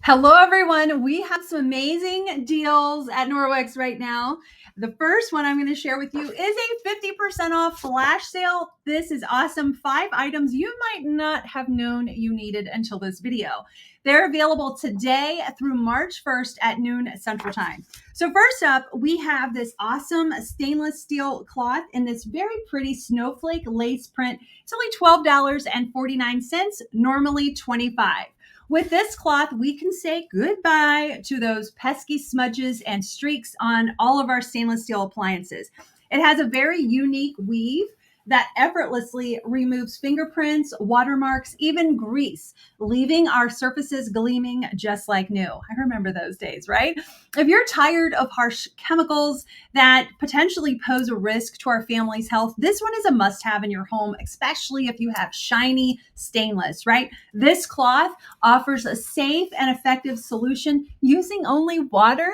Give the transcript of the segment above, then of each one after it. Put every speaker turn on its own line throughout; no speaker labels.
Hello, everyone. We have some amazing deals at Norwex right now. The first one I'm going to share with you is a 50% off flash sale. This is awesome. 5 items you might not have known you needed until this video. They're available today through March 1st at noon Central Time. So first up, we have this awesome stainless steel cloth in this very pretty snowflake lace print. It's only $12.49, normally $25. With this cloth, we can say goodbye to those pesky smudges and streaks on all of our stainless steel appliances. It has a very unique weave that effortlessly removes fingerprints, watermarks, even grease, leaving our surfaces gleaming just like new. I remember those days, right? If you're tired of harsh chemicals that potentially pose a risk to our family's health, this one is a must-have in your home, especially if you have shiny stainless, right? This cloth offers a safe and effective solution using only water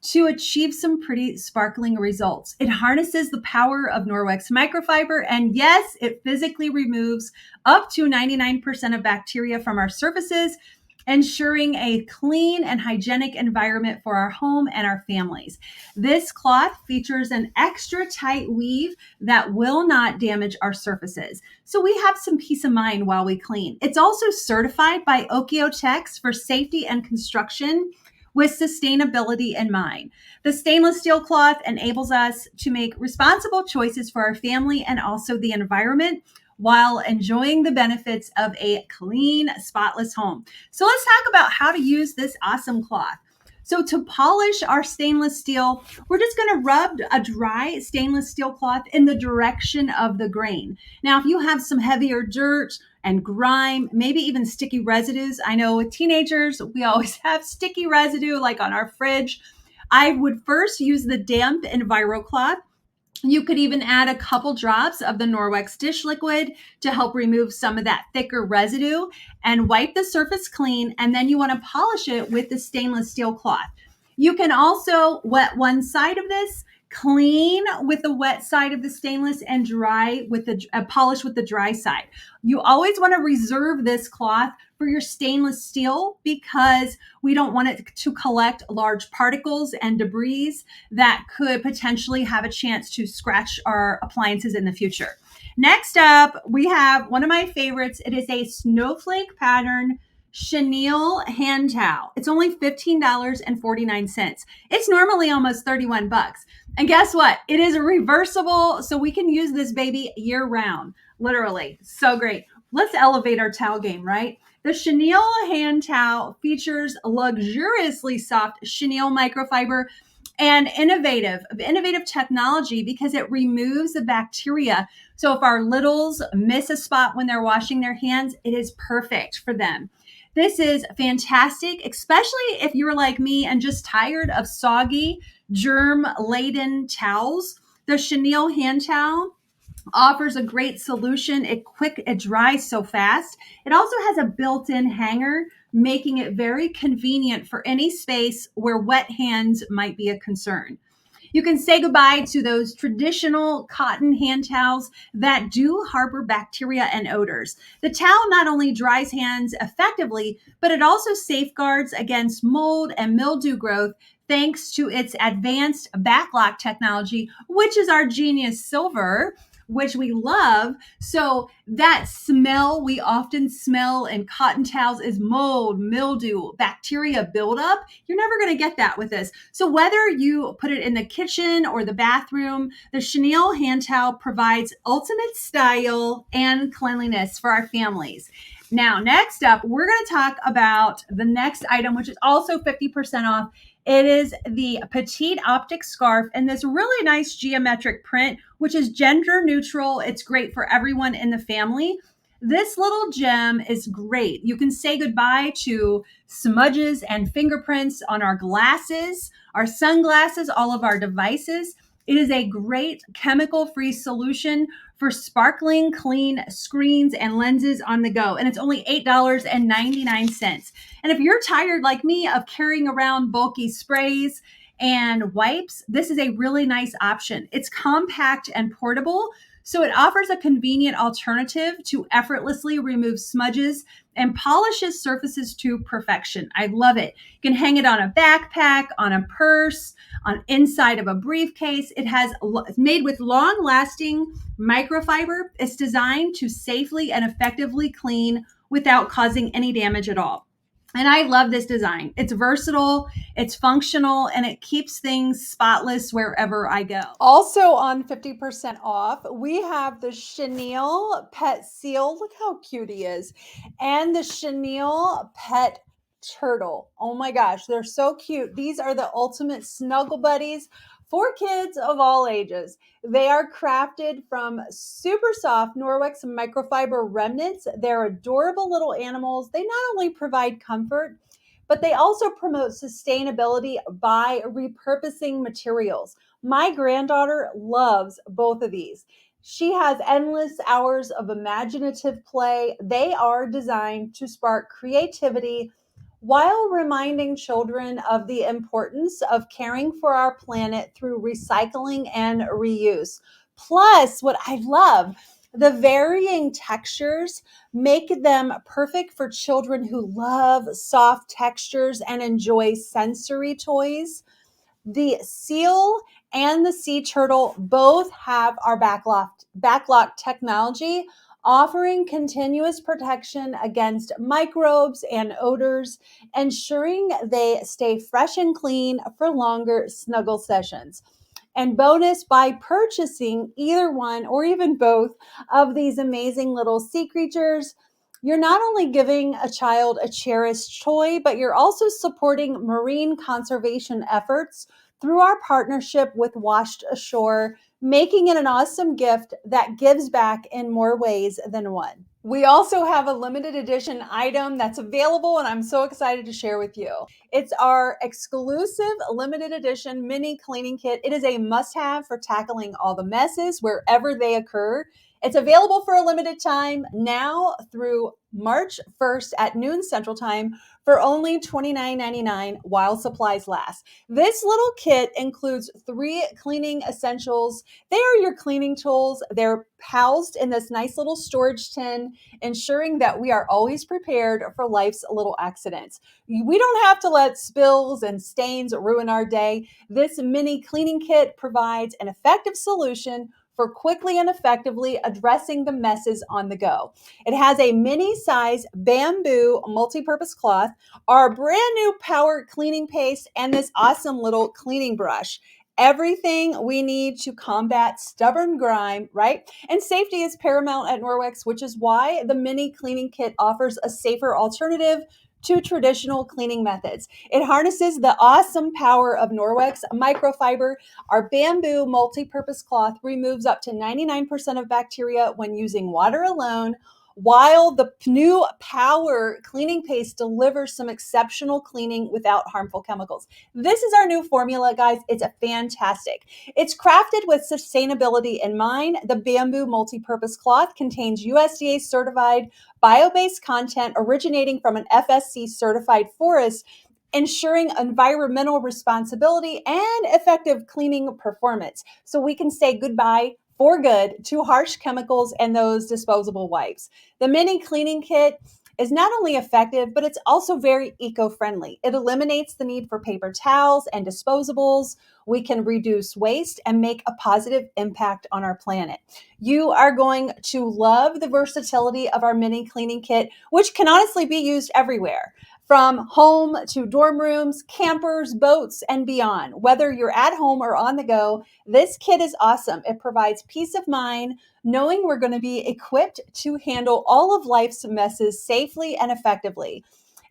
to achieve some pretty sparkling results. It harnesses the power of Norwex microfiber, and yes, it physically removes up to 99% of bacteria from our surfaces, ensuring a clean and hygienic environment for our home and our families. This cloth features an extra tight weave that will not damage our surfaces, so we have some peace of mind while we clean. It's also certified by Okiotex for safety and construction with sustainability in mind. The stainless steel cloth enables us to make responsible choices for our family and also the environment while enjoying the benefits of a clean, spotless home. So let's talk about how to use this awesome cloth. So to polish our stainless steel, we're just going to rub a dry stainless steel cloth in the direction of the grain. Now, if you have some heavier dirt and grime, maybe even sticky residues, I know with teenagers, we always have sticky residue like on our fridge. I would first use the damp Enviro cloth. You could even add a couple drops of the Norwex dish liquid to help remove some of that thicker residue and wipe the surface clean. And then you want to polish it with the stainless steel cloth. You can also wet one side of this, clean with the wet side of the stainless, and dry with the polish with the dry side. You always want to reserve this cloth for your stainless steel because we don't want it to collect large particles and debris that could potentially have a chance to scratch our appliances in the future. Next up, we have one of my favorites. It is a snowflake pattern Chenille hand towel. It's only $15.49. It's normally almost 31 bucks. And guess what? It is reversible, so we can use this baby year round. Literally, so great. Let's elevate our towel game, right? The Chenille hand towel features luxuriously soft chenille microfiber and innovative technology because it removes the bacteria. So if our littles miss a spot when they're washing their hands, it is perfect for them. This is fantastic, especially if you're like me and just tired of soggy, germ-laden towels. The Chenille hand towel offers a great solution. It dries so fast. It also has a built-in hanger, making it very convenient for any space where wet hands might be a concern. You can say goodbye to those traditional cotton hand towels that do harbor bacteria and odors. The towel not only dries hands effectively, but it also safeguards against mold and mildew growth thanks to its advanced backlock technology, which is our genius silver, which we love. So that smell we often smell in cotton towels is mold, mildew, bacteria buildup. You're never going to get that with this. So whether you put it in the kitchen or the bathroom, the Chenille hand towel provides ultimate style and cleanliness for our families. Now, next up, we're going to talk about the next item, which is also 50% off. It is the petite Optic Scarf in this really nice geometric print, which is gender neutral. It's great for everyone in the family. This little gem is great. You can say goodbye to smudges and fingerprints on our glasses, our sunglasses, all of our devices. It is a great chemical-free solution for sparkling clean screens and lenses on the go. And it's only $8.99. And if you're tired like me of carrying around bulky sprays and wipes, this is a really nice option. It's compact and portable, So it offers a convenient alternative to effortlessly remove smudges and polishes surfaces to perfection. I love it. You can hang it on a backpack, on a purse, on inside of a briefcase. It's made with long-lasting microfiber. It's designed to safely and effectively clean without causing any damage at all. And I love this design. It's versatile, it's functional, and it keeps things spotless wherever I go. Also on 50% off, we have the Chenille Pet Seal. Look how cute he is. And the Chenille Pet Turtle. Oh my gosh, they're so cute. These are the ultimate snuggle buddies for kids of all ages. They are crafted from super soft Norwex microfiber remnants. They're adorable little animals. They not only provide comfort, but they also promote sustainability by repurposing materials. My granddaughter loves both of these. She has endless hours of imaginative play. They are designed to spark creativity while reminding children of the importance of caring for our planet through recycling and reuse. Plus, what I love, the varying textures make them perfect for children who love soft textures and enjoy sensory toys. The seal and the sea turtle both have our backlock technology, offering continuous protection against microbes and odors, ensuring they stay fresh and clean for longer snuggle sessions. And bonus, by purchasing either one or even both of these amazing little sea creatures, you're not only giving a child a cherished toy, but you're also supporting marine conservation efforts through our partnership with Washed Ashore, making it an awesome gift that gives back in more ways than one. We also have a limited edition item that's available, and I'm so excited to share with you. It's our exclusive limited edition mini cleaning kit. It is a must-have for tackling all the messes wherever they occur. It's available for a limited time now through March 1st at noon Central Time for only $29.99 while supplies last. This little kit includes 3 cleaning essentials. They are your cleaning tools. They're housed in this nice little storage tin, ensuring that we are always prepared for life's little accidents. We don't have to let spills and stains ruin our day. This mini cleaning kit provides an effective solution for quickly and effectively addressing the messes on the go. It has a mini size bamboo multi-purpose cloth, our brand new power cleaning paste, and this awesome little cleaning brush. Everything we need to combat stubborn grime, right? And safety is paramount at Norwex, which is why the mini cleaning kit offers a safer alternative to traditional cleaning methods. It harnesses the awesome power of Norwex microfiber. Our bamboo multi-purpose cloth removes up to 99% of bacteria when using water alone, while the new power cleaning paste delivers some exceptional cleaning without harmful chemicals. This is our new formula, guys. It's a fantastic. It's crafted with sustainability in mind. The bamboo multi-purpose cloth contains USDA certified bio-based content originating from an FSC certified forest, ensuring environmental responsibility and effective cleaning performance. So we can say goodbye for good to harsh chemicals and those disposable wipes. The mini cleaning kit is not only effective, but it's also very eco-friendly. It eliminates the need for paper towels and disposables. We can reduce waste and make a positive impact on our planet. You are going to love the versatility of our mini cleaning kit, which can honestly be used everywhere, from home to dorm rooms, campers, boats, and beyond. Whether you're at home or on the go, this kit is awesome. It provides peace of mind knowing we're going to be equipped to handle all of life's messes safely and effectively.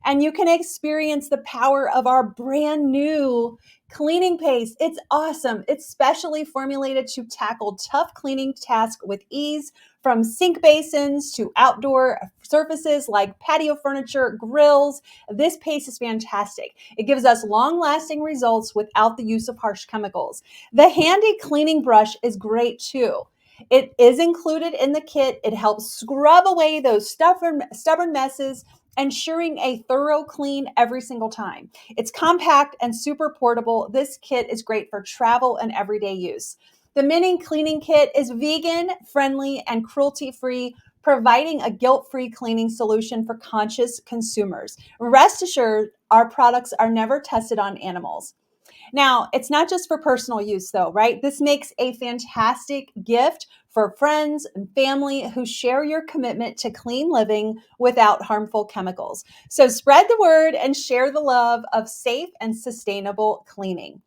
And you can experience the power of our brand new cleaning paste. It's awesome. It's specially formulated to tackle tough cleaning tasks with ease, from sink basins to outdoor surfaces like patio furniture, grills. This paste is fantastic. It gives us long-lasting results without the use of harsh chemicals. The handy cleaning brush is great too. It is included in the kit. It helps scrub away those stubborn messes, ensuring a thorough clean every single time. It's compact and super portable. This kit is great for travel and everyday use. The Mini Cleaning Kit is vegan, friendly, and cruelty-free, providing a guilt-free cleaning solution for conscious consumers. Rest assured, our products are never tested on animals. Now, it's not just for personal use, though, right? This makes a fantastic gift for friends and family who share your commitment to clean living without harmful chemicals. So spread the word and share the love of safe and sustainable cleaning.